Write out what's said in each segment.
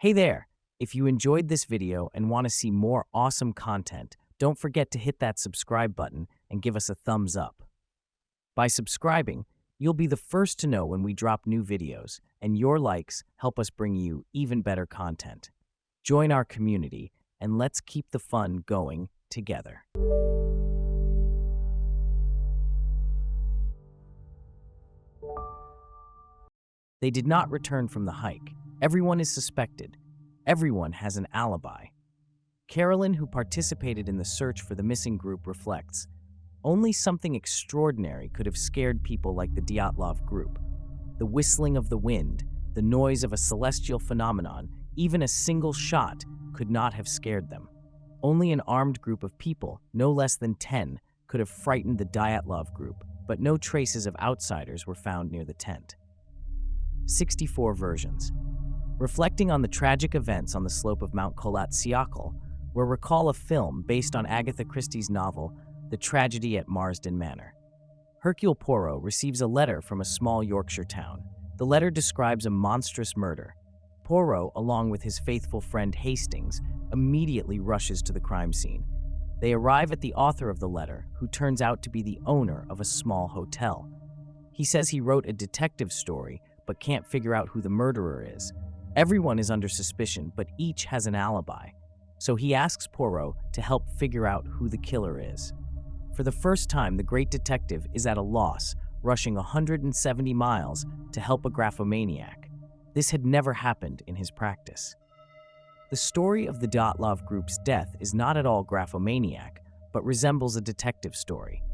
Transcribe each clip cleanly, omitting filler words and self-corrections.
Hey there! If you enjoyed this video and want to see more awesome content, don't forget to hit that subscribe button and give us a thumbs up. By subscribing, you'll be the first to know when we drop new videos, and your likes help us bring you even better content. Join our community, and let's keep the fun going together. They did not return from the hike. Everyone is suspected. Everyone has an alibi. Carolyn, who participated in the search for the missing group, reflects, only something extraordinary could have scared people like the Dyatlov group. The whistling of the wind, the noise of a celestial phenomenon, even a single shot could not have scared them. Only an armed group of people, no less than 10, could have frightened the Dyatlov group, but no traces of outsiders were found near the tent. 64 versions. Reflecting on the tragic events on the slope of Mount Kolat-Syakhl, we recall a film based on Agatha Christie's novel, The Tragedy at Marsden Manor. Hercule Poirot receives a letter from a small Yorkshire town. The letter describes a monstrous murder. Poirot, along with his faithful friend Hastings, immediately rushes to the crime scene. They arrive at the author of the letter, who turns out to be the owner of a small hotel. He says he wrote a detective story, but can't figure out who the murderer is. Everyone is under suspicion, but each has an alibi. So he asks Poirot to help figure out who the killer is. For the first time, the great detective is at a loss, rushing 170 miles to help a graphomaniac. This had never happened in his practice. The story of the Dyatlov group's death is not at all graphomaniac, but resembles a detective story.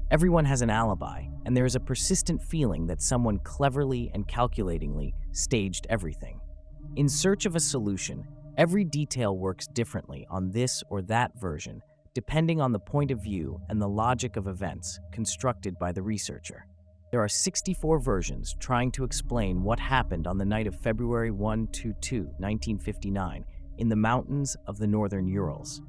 Everyone has an alibi, and there is a persistent feeling that someone cleverly and calculatingly staged everything. In search of a solution, every detail works differently on this or that version, depending on the point of view and the logic of events constructed by the researcher. There are 64 versions trying to explain what happened on the night of February 1–2, 1959, in the mountains of the northern Urals.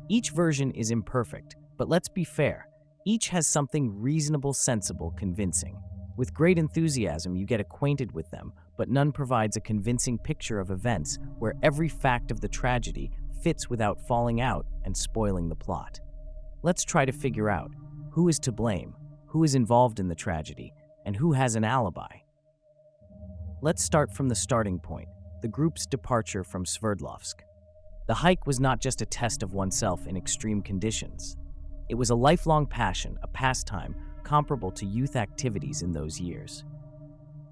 Each version is imperfect, but let's be fair. Each has something reasonable, sensible, convincing. With great enthusiasm, you get acquainted with them, but none provides a convincing picture of events where every fact of the tragedy fits without falling out and spoiling the plot. Let's try to figure out who is to blame, who is involved in the tragedy, and who has an alibi. Let's start from the starting point, the group's departure from Sverdlovsk. The hike was not just a test of oneself in extreme conditions. It was a lifelong passion, a pastime comparable to youth activities in those years.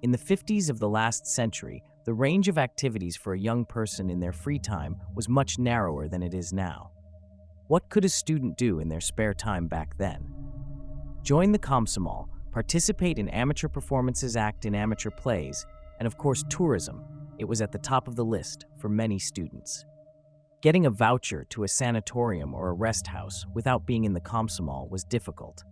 In the 50s of the last century, the range of activities for a young person in their free time was much narrower than it is now. What could a student do in their spare time back then? Join the Komsomol, participate in amateur performances, act in amateur plays, and of course tourism. It was at the top of the list for many students. Getting a voucher to a sanatorium or a rest house without being in the Komsomol was difficult.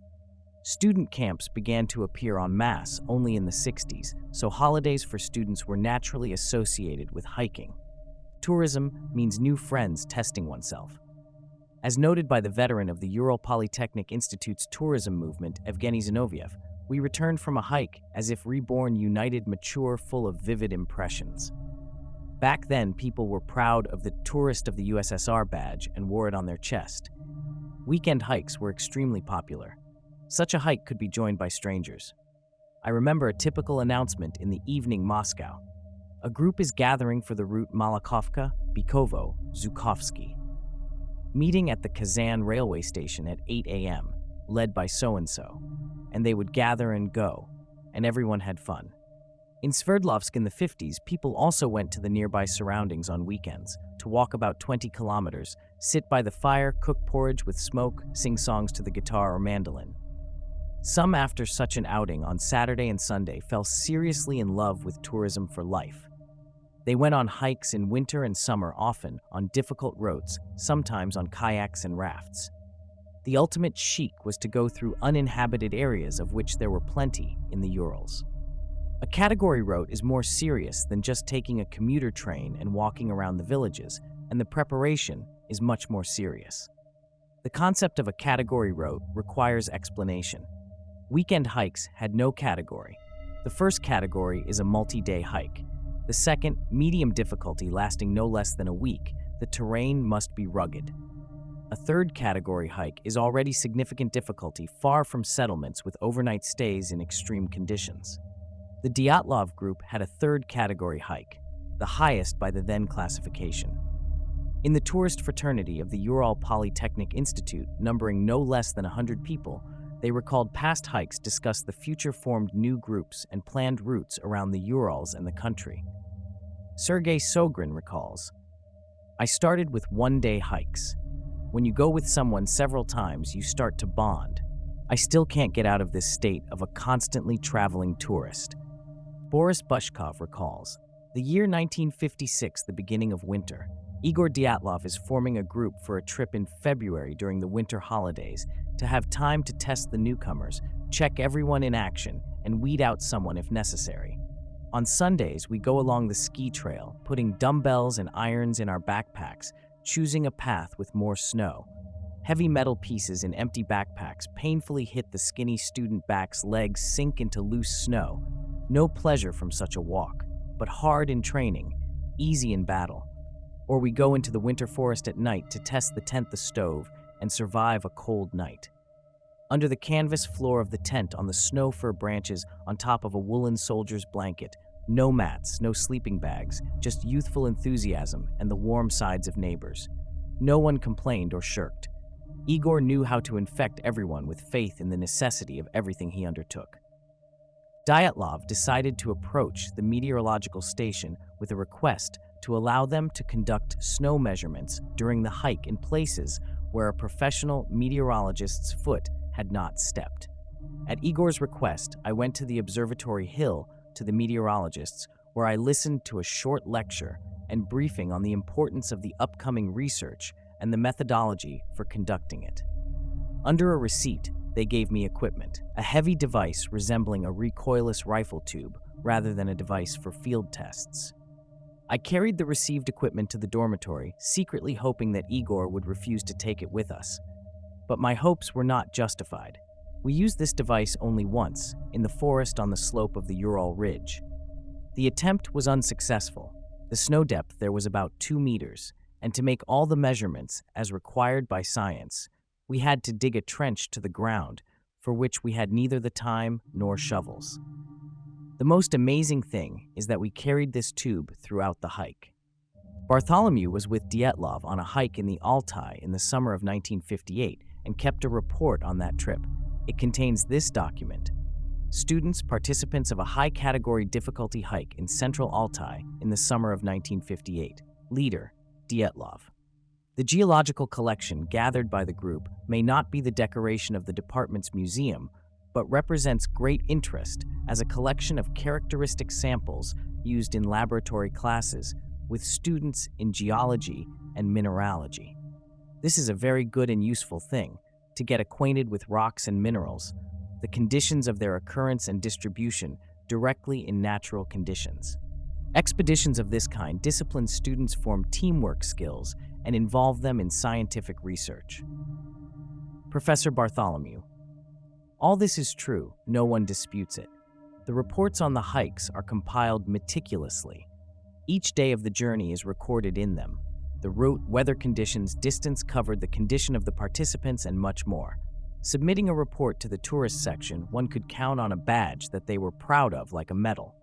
Student camps began to appear en masse only in the 60s, so holidays for students were naturally associated with hiking. Tourism means new friends, testing oneself. As noted by the veteran of the Ural Polytechnic Institute's tourism movement, Evgeny Zinoviev, we returned from a hike as if reborn, united, mature, full of vivid impressions. Back then, people were proud of the Tourist of the USSR badge and wore it on their chest. Weekend hikes were extremely popular. Such a hike could be joined by strangers. I remember a typical announcement in the evening Moscow. A group is gathering for the route Malakovka, Bikovo, Zhukovsky. Meeting at the Kazan railway station at 8 a.m., led by so-and-so. And they would gather and go, and everyone had fun. In Sverdlovsk in the 50s, people also went to the nearby surroundings on weekends to walk about 20 kilometers, sit by the fire, cook porridge with smoke, sing songs to the guitar or mandolin. Some, after such an outing on Saturday and Sunday, fell seriously in love with tourism for life. They went on hikes in winter and summer, often on difficult roads, sometimes on kayaks and rafts. The ultimate chic was to go through uninhabited areas, of which there were plenty in the Urals. A category route is more serious than just taking a commuter train and walking around the villages, and the preparation is much more serious. The concept of a category route requires explanation. Weekend hikes had no category. The first category is a multi-day hike. The second, medium difficulty lasting no less than a week. The terrain must be rugged. A third category hike is already significant difficulty, far from settlements with overnight stays in extreme conditions. The Dyatlov group had a third category hike, the highest by the then classification. In the tourist fraternity of the Ural Polytechnic Institute, numbering no less than 100 people, they recalled past hikes, discussed the future, formed new groups, and planned routes around the Urals and the country. Sergei Sogrin recalls, "I started with one-day hikes. When you go with someone several times, you start to bond. I still can't get out of this state of a constantly traveling tourist." Boris Bushkov recalls, "The year 1956, the beginning of winter. Igor Dyatlov is forming a group for a trip in February during the winter holidays to have time to test the newcomers, check everyone in action, and weed out someone if necessary. On Sundays, we go along the ski trail, putting dumbbells and irons in our backpacks, choosing a path with more snow. Heavy metal pieces in empty backpacks painfully hit the skinny student back's legs, sink into loose snow. No pleasure from such a walk, but hard in training, easy in battle. Or we go into the winter forest at night to test the tent, the stove, and survive a cold night. Under the canvas floor of the tent, on the snow fir branches, on top of a woolen soldier's blanket, no mats, no sleeping bags, just youthful enthusiasm and the warm sides of neighbors. No one complained or shirked. Igor knew how to infect everyone with faith in the necessity of everything he undertook." Dyatlov decided to approach the meteorological station with a request to allow them to conduct snow measurements during the hike in places where a professional meteorologist's foot had not stepped. At Igor's request, I went to the observatory hill to the meteorologists, where I listened to a short lecture and briefing on the importance of the upcoming research and the methodology for conducting it. Under a receipt, they gave me equipment, a heavy device resembling a recoilless rifle tube rather than a device for field tests. I carried the received equipment to the dormitory, secretly hoping that Igor would refuse to take it with us. But my hopes were not justified. We used this device only once, in the forest on the slope of the Ural Ridge. The attempt was unsuccessful. The snow depth there was about 2 meters, and to make all the measurements as required by science, we had to dig a trench to the ground, for which we had neither the time nor shovels. The most amazing thing is that we carried this tube throughout the hike. Bartholomew was with Dyatlov on a hike in the Altai in the summer of 1958 and kept a report on that trip. It contains this document: students, participants of a high-category difficulty hike in Central Altai in the summer of 1958. Leader, Dyatlov. The geological collection gathered by the group may not be the decoration of the department's museum, but represents great interest as a collection of characteristic samples used in laboratory classes with students in geology and mineralogy. This is a very good and useful thing, to get acquainted with rocks and minerals, the conditions of their occurrence and distribution directly in natural conditions. Expeditions of this kind discipline students, form teamwork skills, and involve them in scientific research. Professor Bartholomew. All this is true, no one disputes it. The reports on the hikes are compiled meticulously. Each day of the journey is recorded in them. The route, weather conditions, distance covered, the condition of the participants, and much more. Submitting a report to the tourist section, one could count on a badge that they were proud of, like a medal.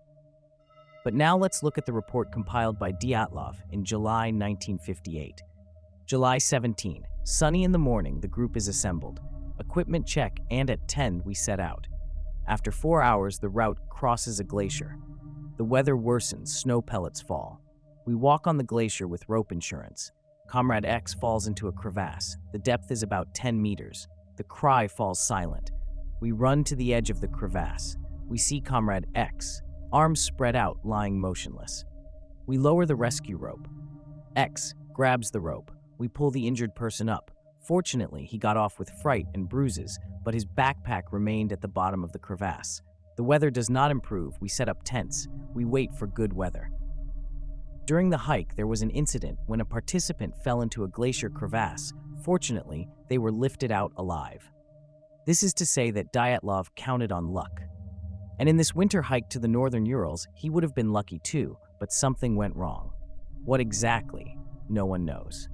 But now let's look at the report compiled by Dyatlov in July 1958. July 17, sunny in the morning, the group is assembled. Equipment check, and at 10 we set out. After 4 hours, the route crosses a glacier. The weather worsens, snow pellets fall. We walk on the glacier with rope insurance. Comrade X falls into a crevasse. The depth is about 10 meters. The cry falls silent. We run to the edge of the crevasse. We see Comrade X, arms spread out, lying motionless. We lower the rescue rope. X grabs the rope. We pull the injured person up. Fortunately, he got off with fright and bruises, but his backpack remained at the bottom of the crevasse. The weather does not improve. We set up tents. We wait for good weather. During the hike, there was an incident when a participant fell into a glacier crevasse. Fortunately, they were lifted out alive. This is to say that Dyatlov counted on luck. And in this winter hike to the northern Urals, he would have been lucky too, but something went wrong. What exactly? No one knows.